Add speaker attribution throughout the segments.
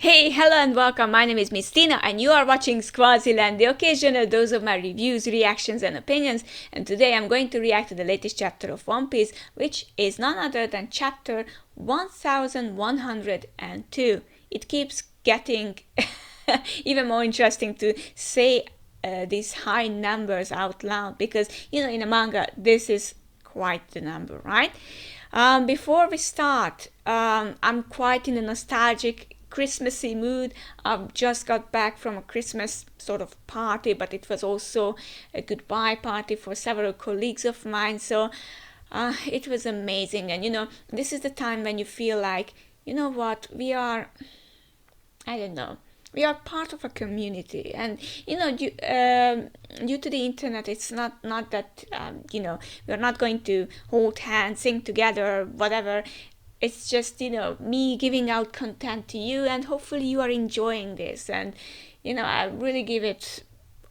Speaker 1: Hey, hello and welcome. My name is Miss Tina and you are watching Squaziland, the occasional dose of my reviews, reactions and opinions. And today I'm going to react to the latest chapter of One Piece, which is none other than chapter 1102. It keeps getting even more interesting to say these high numbers out loud because, in a manga, this is quite the number, right? Before we start, I'm quite in a nostalgic Christmassy mood. I've just got back from a Christmas sort of party, but it was also a goodbye party for several colleagues of mine. So it was amazing. And this is the time when you feel like, you know what, I don't know, we are part of a community. And due to the internet, it's not that we're not going to hold hands, sing together, whatever. It's just me giving out content to you, and hopefully you are enjoying this. And I really give it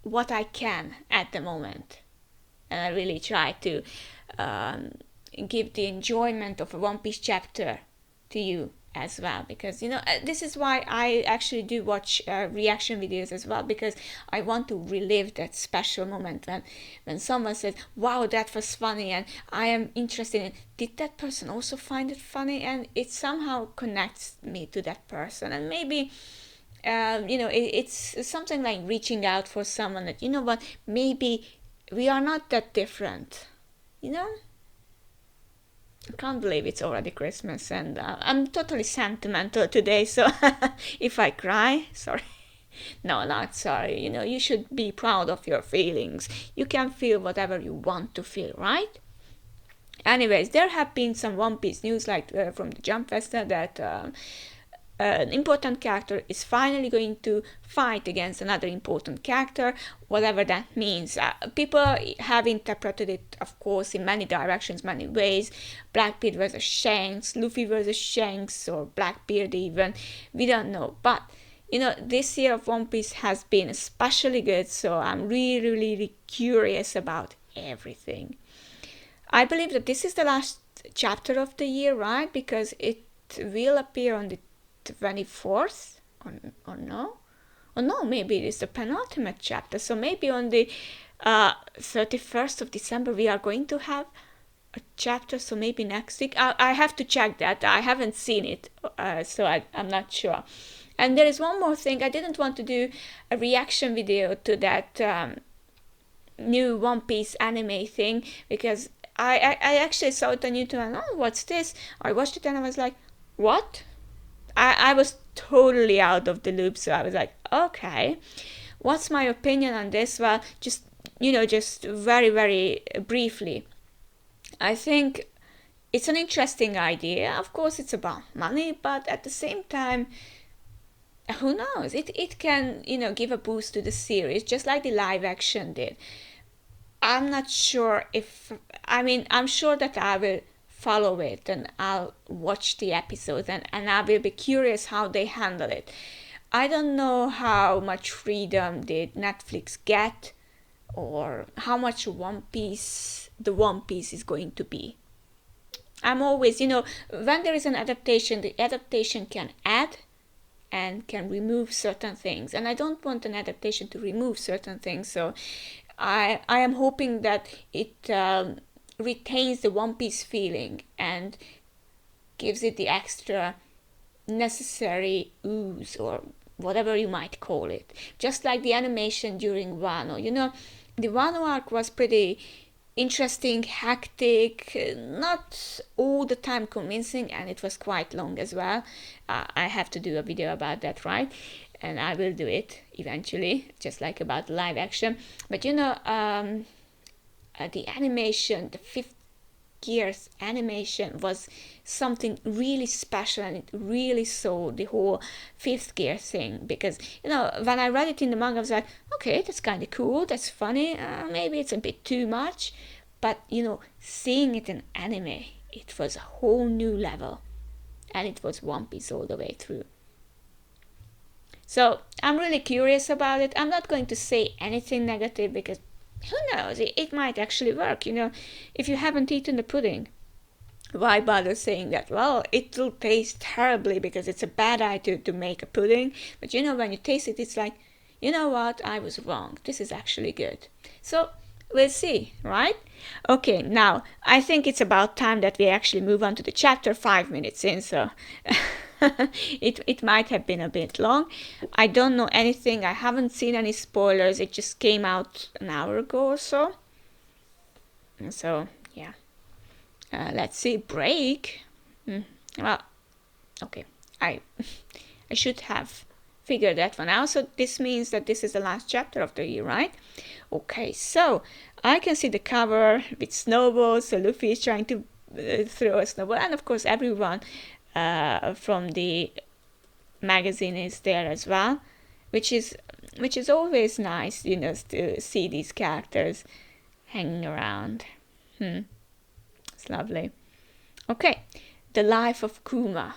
Speaker 1: what I can at the moment, and I really try to um, give the enjoyment of a One Piece chapter to you as well, because this is why I actually do watch reaction videos as well, because I want to relive that special moment when someone says, wow, that was funny, and I am interested in, did that person also find it funny, and it somehow connects me to that person. And maybe it's something like reaching out for someone that, what, maybe we are not that different, you know I can't believe it's already Christmas, and I'm totally sentimental today, so if I cry, sorry. No, not sorry. You should be proud of your feelings. You can feel whatever you want to feel, right? Anyways, there have been some One Piece news, like from the Jump Festa, that an important character is finally going to fight against another important character, whatever that means. People have interpreted it, of course, in many directions, many ways. Blackbeard versus Shanks, Luffy versus Shanks, or Blackbeard even. We don't know. But, this year of One Piece has been especially good, so I'm really, really curious about everything. I believe that this is the last chapter of the year, right? Because it will appear on the 24th, or no? Or no, maybe it is the penultimate chapter. So maybe on the 31st of December we are going to have a chapter. So maybe next week. I have to check that. I haven't seen it, so I'm not sure. And there is one more thing. I didn't want to do a reaction video to that new One Piece anime thing, because I actually saw it on YouTube and, oh, what's this? I watched it and I was like, what? I was totally out of the loop, so I was like, okay, what's my opinion on this? Well, just very, very briefly. I think it's an interesting idea. Of course, it's about money, but at the same time, who knows? It can, give a boost to the series, just like the live action did. I'm not sure I'm sure that I will follow it and I'll watch the episodes, and I will be curious how they handle it. I don't know how much freedom did Netflix get, or how much the One Piece is going to be. I'm always, when there is an adaptation, the adaptation can add and can remove certain things. And I don't want an adaptation to remove certain things, so I am hoping that it retains the One Piece feeling and gives it the extra necessary ooze, or whatever you might call it. Just like the animation during Wano. The Wano arc was pretty interesting, hectic, not all the time convincing, and it was quite long as well. I have to do a video about that, right? And I will do it eventually, just like about live action. But the animation, the fifth gears animation was something really special, and it really sold the whole fifth gear thing, because when I read it in the manga, I was like, okay, that's kind of cool, that's funny, maybe it's a bit too much, but seeing it in anime, it was a whole new level, and it was One Piece all the way through. So I'm really curious about it. I'm not going to say anything negative, because who knows, it might actually work. If you haven't eaten the pudding, Why bother saying that? Well, it will taste terribly because it's a bad idea to make a pudding. But when you taste it, it's like, you know what? I was wrong. This is actually good. So we'll see, right? Okay, now I think it's about time that we actually move on to the chapter 5 minutes in. So it might have been a bit long. I don't know anything. I haven't seen any spoilers. It just came out an hour ago or so. So yeah. Let's see, break. Well, okay. I I should have figured that one out. So this means that this is the last chapter of the year, right? Okay, so I can see the cover with snowballs. So Luffy is trying to throw a snowball, and of course everyone from the magazine is there as well, which is always nice, to see these characters hanging around. It's lovely. Okay, the life of Kuma.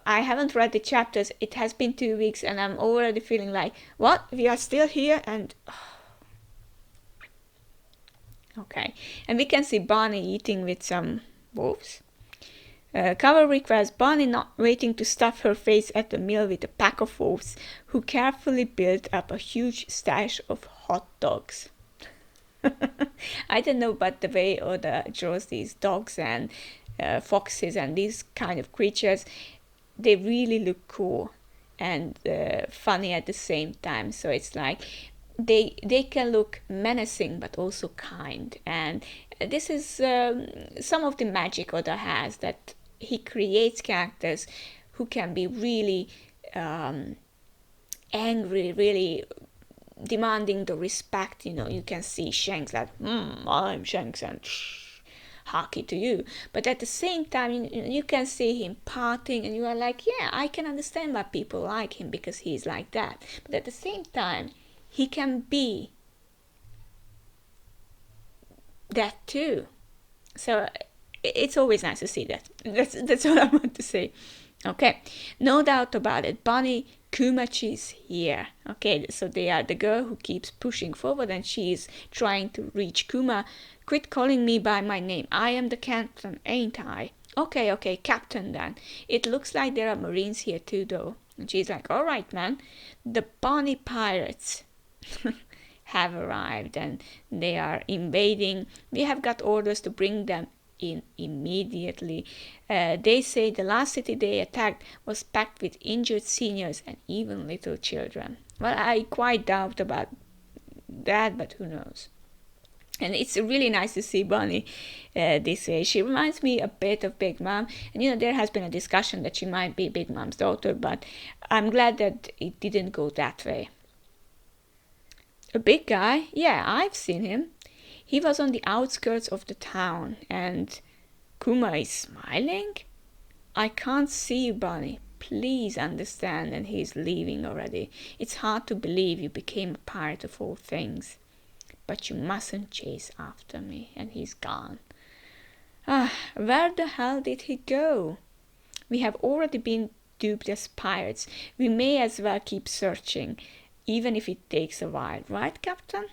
Speaker 1: I haven't read the chapters. It has been 2 weeks, and I'm already feeling like, what? We are still here, and okay. And we can see Bonnie eating with some wolves. Cover requires Bonnie not waiting to stuff her face at the meal with a pack of wolves, who carefully built up a huge stash of hot dogs. I don't know, but the way Oda draws these dogs and foxes and these kind of creatures, they really look cool and funny at the same time. So it's like they can look menacing but also kind, and this is some of the magic Oda has, that he creates characters who can be really angry, really demanding the respect. You can see Shanks like, I'm Shanks and hockey to you. But at the same time, you can see him parting, and you are like, yeah, I can understand why people like him, because he's like that. But at the same time, he can be that too. So it's always nice to see that. That's all I want to say. Okay, no doubt about it. Bonnie Kumachi's here. Okay, so they are the girl who keeps pushing forward, and she is trying to reach Kuma. Quit calling me by my name. I am the captain, ain't I? Okay, captain then. It looks like there are Marines here too, though. And she's like, all right, man. The Bonnie pirates have arrived, and they are invading. We have got orders to bring them in immediately. They say the last city they attacked was packed with injured seniors and even little children. Well, I quite doubt about that, but who knows. And it's really nice to see Bonnie this way. She reminds me a bit of Big Mom. And there has been a discussion that she might be Big Mom's daughter, but I'm glad that it didn't go that way. A big guy? Yeah, I've seen him. He was on the outskirts of the town, and Kuma is smiling? I can't see you, Bonnie. Please understand. And he's leaving already. It's hard to believe you became a pirate of all things. But you mustn't chase after me. And he's gone. Where the hell did he go? We have already been duped as pirates. We may as well keep searching, even if it takes a while. Right, Captain?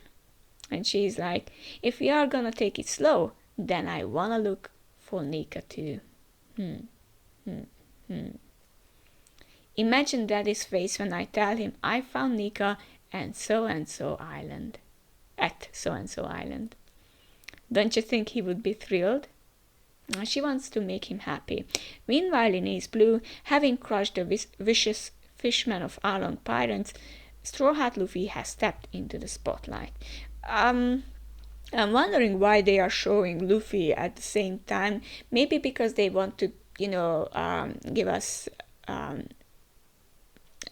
Speaker 1: And she's like, if we are gonna take it slow, then I wanna look for Nika too. Imagine Daddy's face when I tell him I found Nika and so island. At so island. Don't you think he would be thrilled? She wants to make him happy. Meanwhile, in East Blue, having crushed the vicious fishmen of Arlong Pirates, Straw Hat Luffy has stepped into the spotlight. I'm wondering why they are showing Luffy at the same time. Maybe because they want to, give us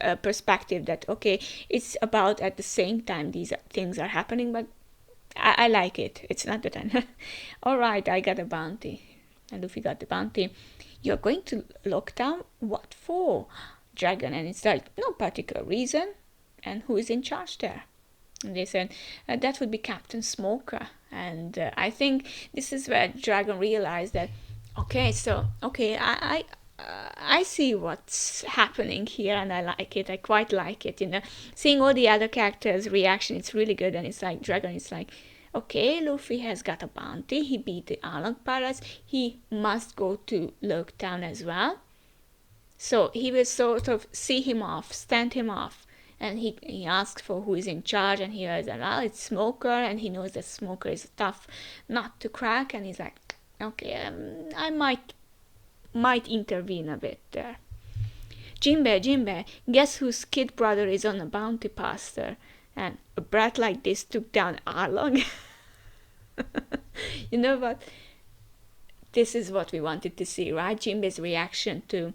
Speaker 1: a perspective that, okay, it's about at the same time these things are happening, but I like it. It's not that I'm... All right, I got a bounty. And Luffy got the bounty. You're going to Lockdown? What for? Dragon. And it's like, no particular reason. And who is in charge there? And they said, that would be Captain Smoker. And I think this is where Dragon realized that, I see what's happening here, and I like it. I quite like it. Seeing all the other characters' reaction, it's really good. And it's like Dragon is like, okay, Luffy has got a bounty. He beat the island pirates. He must go to Loke Town as well. So he will sort of see him off, stand him off. And he asks for who is in charge, and he hears that, well, it's Smoker, and he knows that Smoker is a tough nut to crack, and he's like, okay, I might intervene a bit there. Jinbe, guess whose kid brother is on a bounty pastor? And a brat like this took down Arlong. You know what? This is what we wanted to see, right? Jinbe's reaction to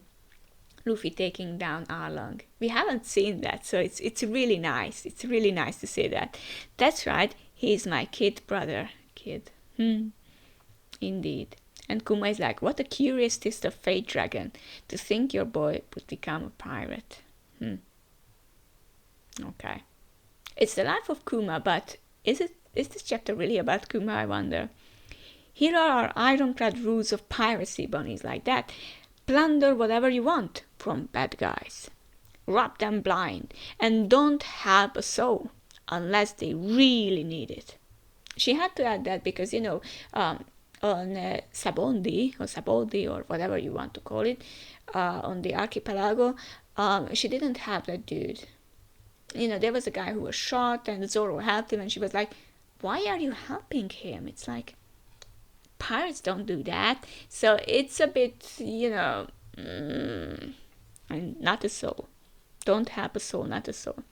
Speaker 1: Luffy taking down Arlong. We haven't seen that, so it's really nice. It's really nice to see that. That's right, he's my kid brother. Kid. Indeed. And Kuma is like, what a curious twist of fate, dragon. To think your boy would become a pirate. Okay. It's the life of Kuma, but is this chapter really about Kuma, I wonder? Here are our ironclad rules of piracy, Bonnie's like that. Plunder whatever you want from bad guys. Rob them blind. And don't help a soul unless they really need it. She had to add that because, on Saboldi, or whatever you want to call it, on the archipelago, she didn't have that dude. There was a guy who was shot and Zoro helped him, and she was like, why are you helping him? It's like, pirates don't do that. So it's a bit, and not a soul. Don't help a soul, not a soul.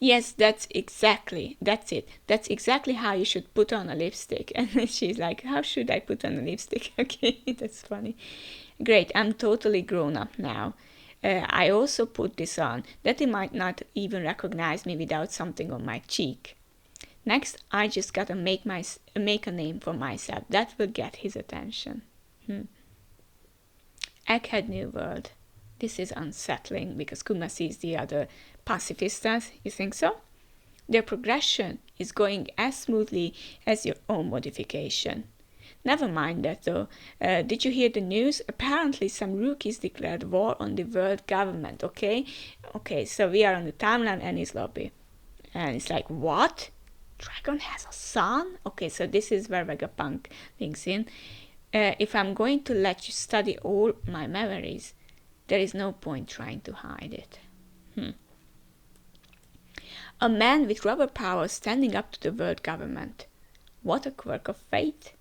Speaker 1: Yes, that's it. That's exactly how you should put on a lipstick. And she's like, how should I put on a lipstick? Okay, that's funny. Great, I'm totally grown up now. I also put this on, that he might not even recognize me without something on my cheek. Next, I just gotta make a name for myself. That will get his attention. Egghead New World. This is unsettling because Kuma sees the other pacifistas. You think so? Their progression is going as smoothly as your own modification. Never mind that though. Did you hear the news? Apparently some rookies declared war on the world government, okay? Okay, so we are on the timeline and his lobby. And it's like, what? Dragon has a son? Okay, so this is where Vegapunk links in. If I'm going to let you study all my memories, there is no point trying to hide it. A man with rubber powers standing up to the world government. What a quirk of fate.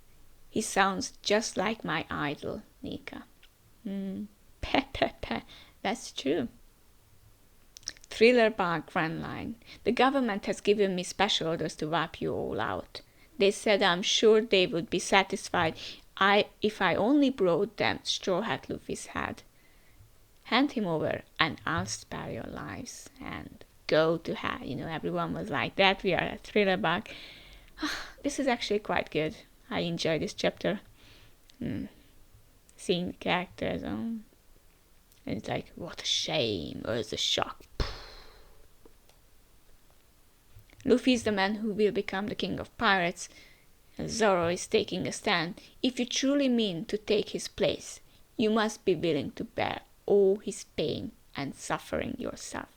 Speaker 1: He sounds just like my idol, Nika. That's true. Thriller bar grand line. The government has given me special orders to wipe you all out. They said I'm sure they would be satisfied if I only brought them Straw Hat Luffy's head. Hand him over and I'll spare your lives. And go to hell. Everyone was like that. We are at Thriller bar. This is actually quite good. I enjoy this chapter. Seeing the characters. And it's like, what a shame. Or it's a shock. Luffy is the man who will become the king of pirates. And Zoro is taking a stand. If you truly mean to take his place, you must be willing to bear all his pain and suffering yourself.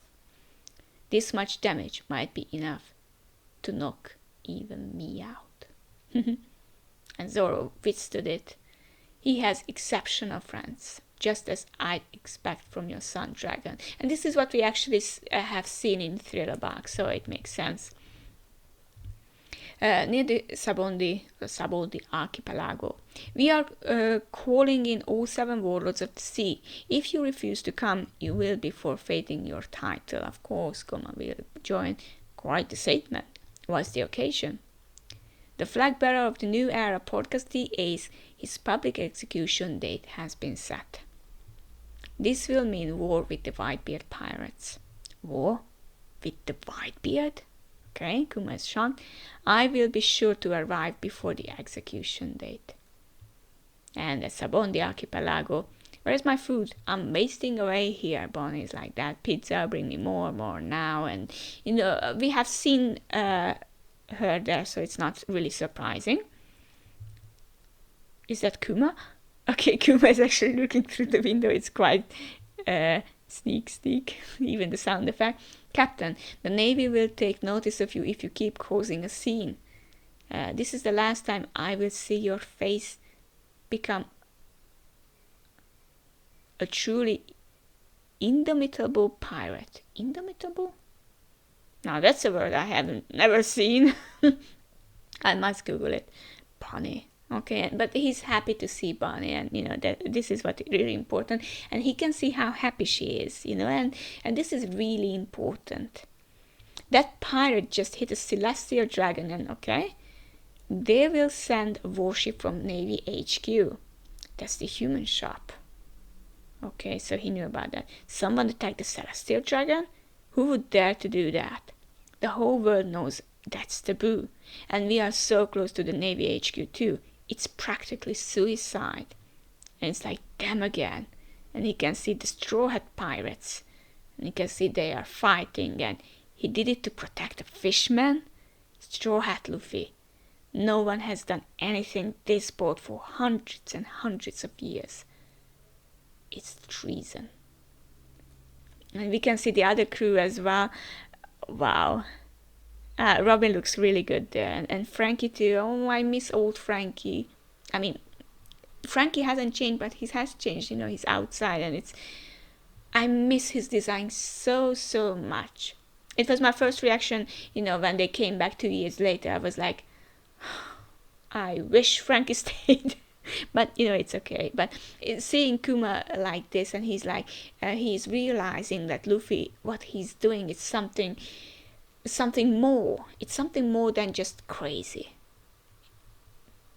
Speaker 1: This much damage might be enough to knock even me out. And Zoro withstood it. He has exceptional friends, just as I'd expect from your son Dragon. And this is what we actually have seen in Thriller Bark, so it makes sense. Near the Saboldi archipelago. We are calling in all 7 warlords of the sea. If you refuse to come, you will be forfeiting your title. Of course, Kuma will join. Quite the statement. What's the occasion? The flag bearer of the new era podcast Ace, his public execution date has been set. This will mean war with the Whitebeard pirates. War? With the Whitebeard? Okay, Kuma is shocked. I will be sure to arrive before the execution date. And at Sabondi Archipelago, where's my food? I'm wasting away here. Bonnie is like that. Pizza, bring me more now. And, we have seen her there, so it's not really surprising. Is that Kuma? Okay, Kuma is actually looking through the window. It's quite sneak, even the sound effect. Captain, the Navy will take notice of you if you keep causing a scene. This is the last time I will see your face become a truly indomitable pirate. Indomitable? Now that's a word I haven't never seen. I must Google it. Bonnie. Okay, but he's happy to see Bonnie, and that this is what really important, and he can see how happy she is, and this is really important. That pirate just hit a celestial dragon, and okay, they will send a warship from Navy HQ. That's the human shop. Okay, so he knew about that. Someone attacked the celestial dragon? Who would dare to do that? The whole world knows that's taboo, and we are so close to the Navy HQ too. It's practically suicide. And it's like them again. And he can see the Straw Hat pirates. And he can see they are fighting. And he did it to protect a fishman. Straw Hat Luffy. No one has done anything this bold for hundreds and hundreds of years. It's treason. And we can see the other crew as well. Wow. Robin looks really good there, and Frankie too. Oh, I miss old Frankie. I mean, Frankie hasn't changed, but he has changed. He's outside, and I miss his design so much. It was my first reaction, when they came back 2 years later. I was like, I wish Frankie stayed. But it's okay. But seeing Kuma like this, and he's like, he's realizing that Luffy, what he's doing is something more. It's something more than just crazy.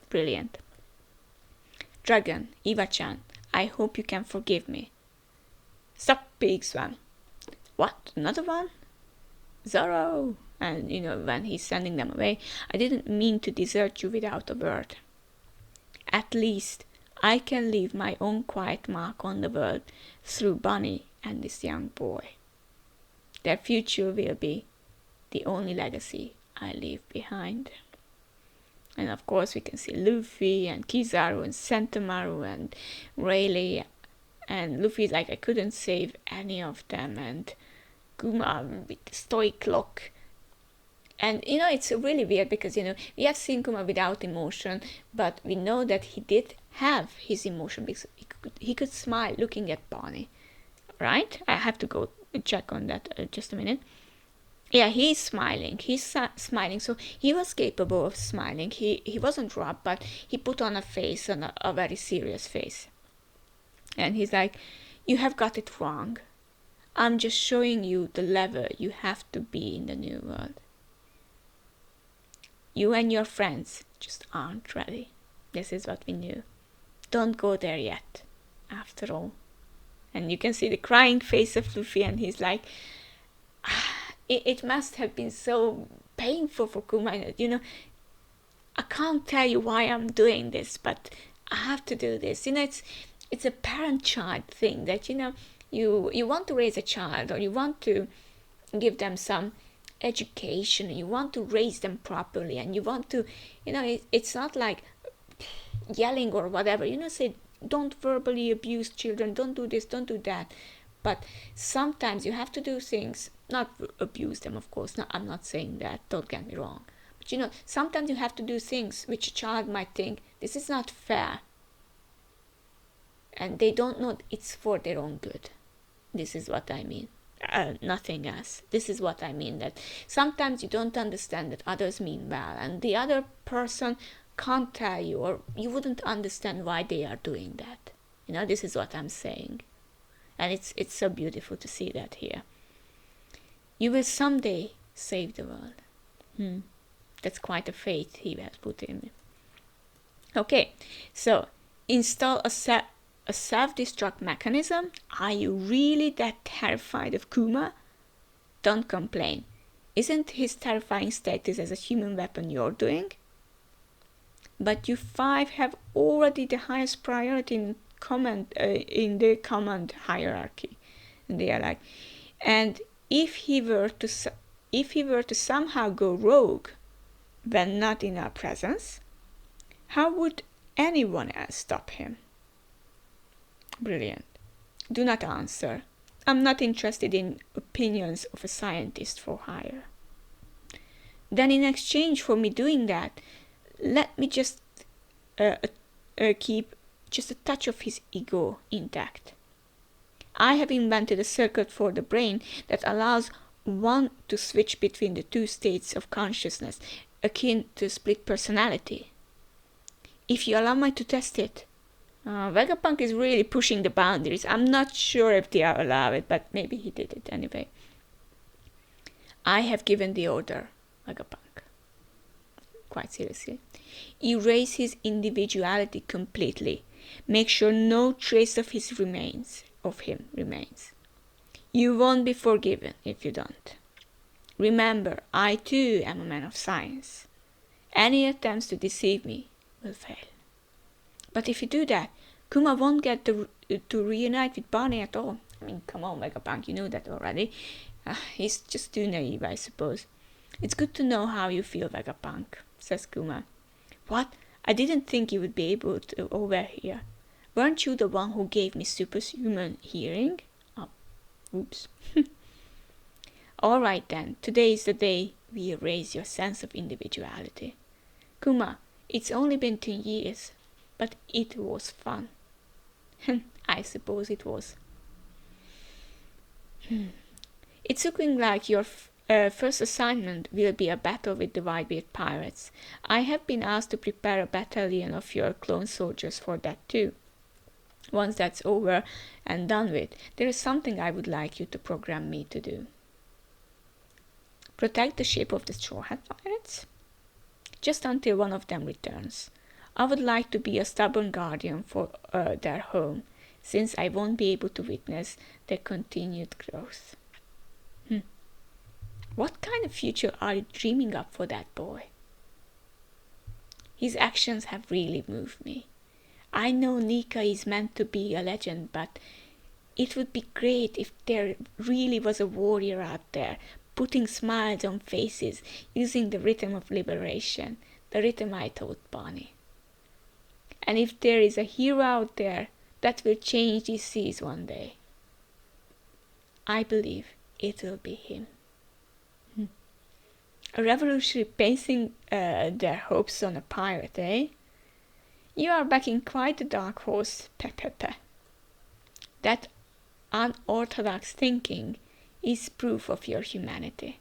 Speaker 1: Brilliant. Dragon, Iwa-chan, I hope you can forgive me. Stop, big swan. What? Another one? Zoro. And when he's sending them away, I didn't mean to desert you without a word. At least I can leave my own quiet mark on the world through Bonnie and this young boy. Their future will be the only legacy I leave behind. And of course we can see Luffy and Kizaru and Sentomaru and Rayleigh, and Luffy's like, I couldn't save any of them, and Kuma with the stoic look. And it's really weird because we have seen Kuma without emotion, but we know that he did have his emotion because he could smile looking at Bonnie, right? I have to go check on that just a minute. Yeah, he's smiling. He's smiling. So he was capable of smiling. He wasn't robbed, but he put on a face, and a very serious face. And he's like, you have got it wrong. I'm just showing you the level you have to be in the new world. You and your friends just aren't ready. This is what we knew. Don't go there yet, after all. And you can see the crying face of Luffy, and he's like, it must have been so painful for Kuma. I can't tell you why I'm doing this, but I have to do this. It's a parent-child thing that, you want to raise a child, or you want to give them some education, you want to raise them properly, and you want to, it's not like yelling or whatever, say, don't verbally abuse children, don't do this, don't do that. But sometimes you have to do things, not abuse them, of course. No, I'm not saying that, don't get me wrong. But sometimes you have to do things which a child might think, this is not fair. And they don't know it's for their own good. This is what I mean. Nothing else. This is what I mean, that sometimes you don't understand that others mean well, and the other person can't tell you, or you wouldn't understand why they are doing that. This is what I'm saying. And it's so beautiful to see that here. You will someday save the world. That's quite a faith he has put in me. Okay, so install a self-destruct mechanism. Are you really that terrified of Kuma? Don't complain. Isn't his terrifying status as a human weapon your doing? But you 5 have already the highest priority in the command hierarchy. And they are like, and if he were to somehow go rogue when not in our presence, how would anyone else stop him? Brilliant. Do not answer. I'm not interested in opinions of a scientist for hire. Then in exchange for me doing that, Let me just keep just a touch of his ego intact. I have invented a circuit for the brain that allows one to switch between the two states of consciousness, akin to split personality. If you allow me to test it, Vegapunk is really pushing the boundaries. I'm not sure if they allow it, but maybe he did it anyway. I have given the order, Vegapunk. Quite seriously. Erase his individuality completely. Make sure no trace of him remains. You won't be forgiven if you don't. Remember, I too am a man of science. Any attempts to deceive me will fail. But if you do that, Kuma won't get to reunite with Barney at all. I mean, come on, Vegapunk, you know that already. He's just too naive, I suppose. It's good to know how you feel, Vegapunk, says Kuma. What? I didn't think you would be able to overhear. Weren't you the one who gave me superhuman hearing? Oh, oops. All right then, today is the day we erase your sense of individuality. Kuma, it's only been 2 years, but it was fun. I suppose it was. It's looking like your first assignment will be a battle with the Whitebeard pirates. I have been asked to prepare a battalion of your clone soldiers for that too. Once that's over and done with, there is something I would like you to program me to do. Protect the ship of the Straw Hat pirates? Just until one of them returns. I would like to be a stubborn guardian for their home, since I won't be able to witness their continued growth. What kind of future are you dreaming up for that boy? His actions have really moved me. I know Nika is meant to be a legend, but it would be great if there really was a warrior out there, putting smiles on faces, using the rhythm of liberation, the rhythm I taught Bonnie. And if there is a hero out there that will change these seas one day, I believe it will be him. A revolutionary basing their hopes on a pirate, eh? You are backing quite a dark horse, Pepepe. That unorthodox thinking is proof of your humanity.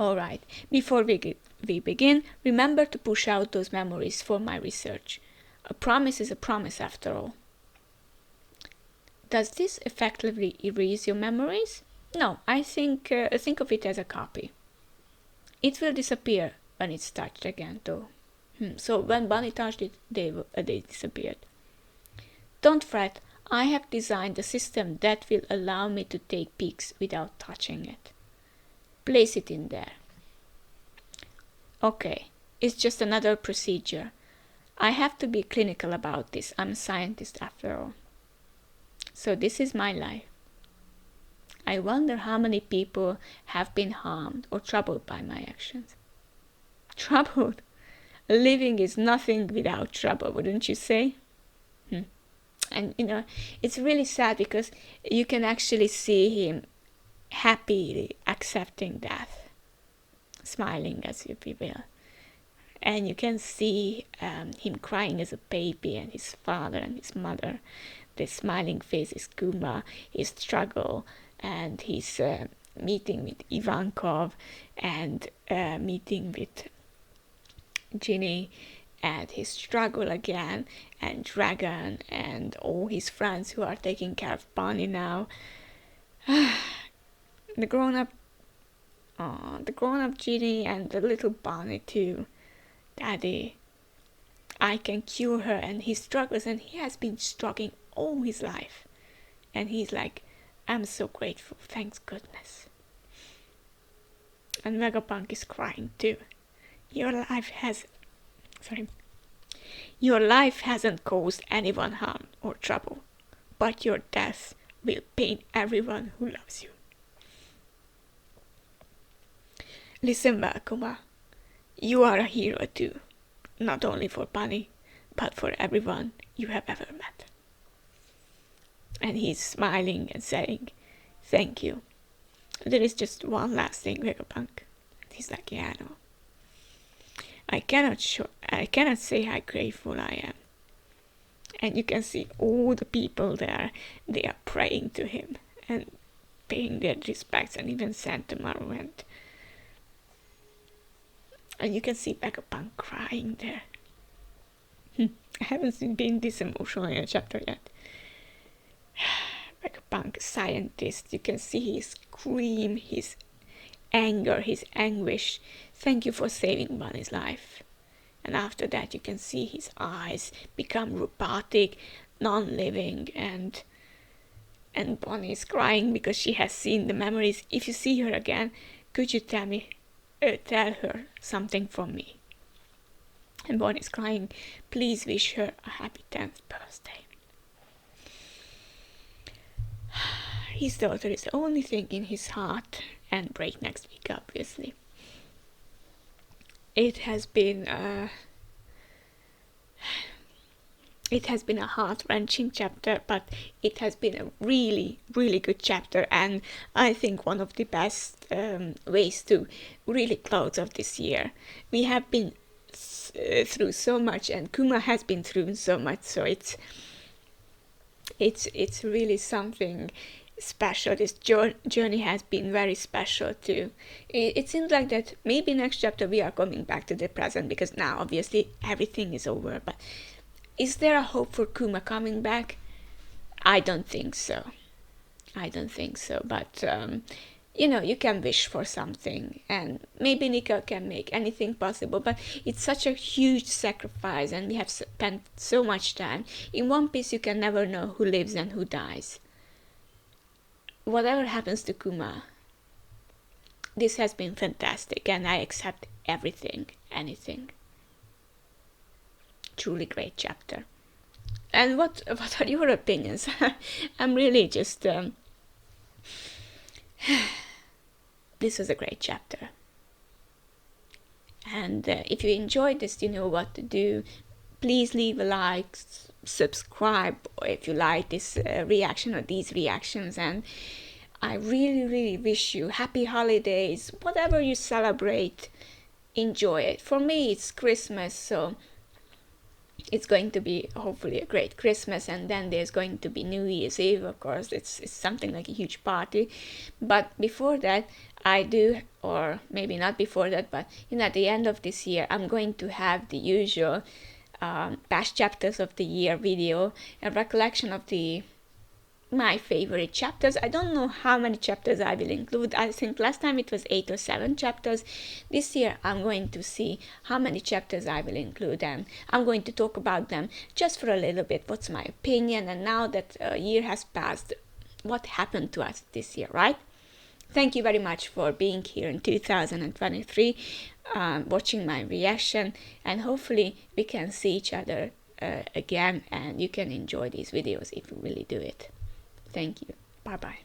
Speaker 1: Alright, before we begin, remember to push out those memories for my research. A promise is a promise after all. Does this effectively erase your memories? No, I think of it as a copy. It will disappear when it's touched again, though. So when Bunny touched it, they disappeared. Don't fret, I have designed a system that will allow me to take peeks without touching it. Place it in there. Okay, it's just another procedure. I have to be clinical about this. I'm a scientist after all. So this is my life. I wonder how many people have been harmed or troubled by my actions. Troubled? Living is nothing without trouble, wouldn't you say? And it's really sad because you can actually see him happily accepting death, smiling as if he will. And you can see him crying as a baby, and his father and his mother. The smiling face is Kuma, his struggle, and his meeting with Ivankov, and meeting with Ginny, and his struggle again, and Dragon, and all his friends who are taking care of Bonnie now. The grown-up Ginny, and the little Bonnie too. Daddy, I can cure her, and he struggles, and he has been struggling all his life. And he's like, I'm so grateful, thanks goodness. And Vegapunk is crying too. Your life hasn't caused anyone harm or trouble, but your death will pain everyone who loves you. Listen well, Kuma. You are a hero too, not only for Bunny, but for everyone you have ever met. And he's smiling and saying, thank you. There is just one last thing, Vegapunk. And he's like, yeah, I know. I cannot say how grateful I am. And you can see all the people there, they are praying to him and paying their respects, and even Santa Maru went. And you can see Vegapunk crying there. I haven't been this emotional in a chapter yet. Vegapunk, scientist, you can see his scream, his anger, his anguish. Thank you for saving Bunny's life. And after that you can see his eyes become robotic, non-living, and Bonnie is crying because she has seen the memories. If you see her again, could you tell her something from me? And Bonnie is crying, please wish her a happy 10th birthday. His daughter is the only thing in his heart, and break next week, obviously. It has been a heart-wrenching chapter, but it has been a really, really good chapter, and I think one of the best ways to really close off this year. We have been through so much, and Kuma has been through so much, so it's really something special. This journey has been very special too. It seems like that maybe next chapter we are coming back to the present, because now obviously everything is over, but is there a hope for Kuma coming back? I don't think so, but you can wish for something, and maybe Nika can make anything possible, but it's such a huge sacrifice, and we have spent so much time. In One Piece you can never know who lives and who dies. Whatever happens to Kuma, this has been fantastic, and I accept everything, anything. Truly great chapter. And what are your opinions? I'm really just this was a great chapter, and if you enjoyed this, you know what to do. Please leave a like, subscribe if you like this reaction or these reactions, and I really, really wish you happy holidays. Whatever you celebrate, enjoy it. For me it's Christmas, so it's going to be hopefully a great Christmas, and then there's going to be New Year's Eve, of course. It's something like a huge party. But before that, I do, or maybe not before that, but at the end of this year, I'm going to have the usual past chapters of the year video, a recollection of my favorite chapters. I don't know how many chapters I will include. I think last time it was 8 or 7 chapters. This year I'm going to see how many chapters I will include, and I'm going to talk about them just for a little bit. What's my opinion, and now that a year has passed, what happened to us this year, right? Thank you very much for being here in 2023, watching my reaction, and hopefully we can see each other again, and you can enjoy these videos if you really do it. Thank you. Bye-bye.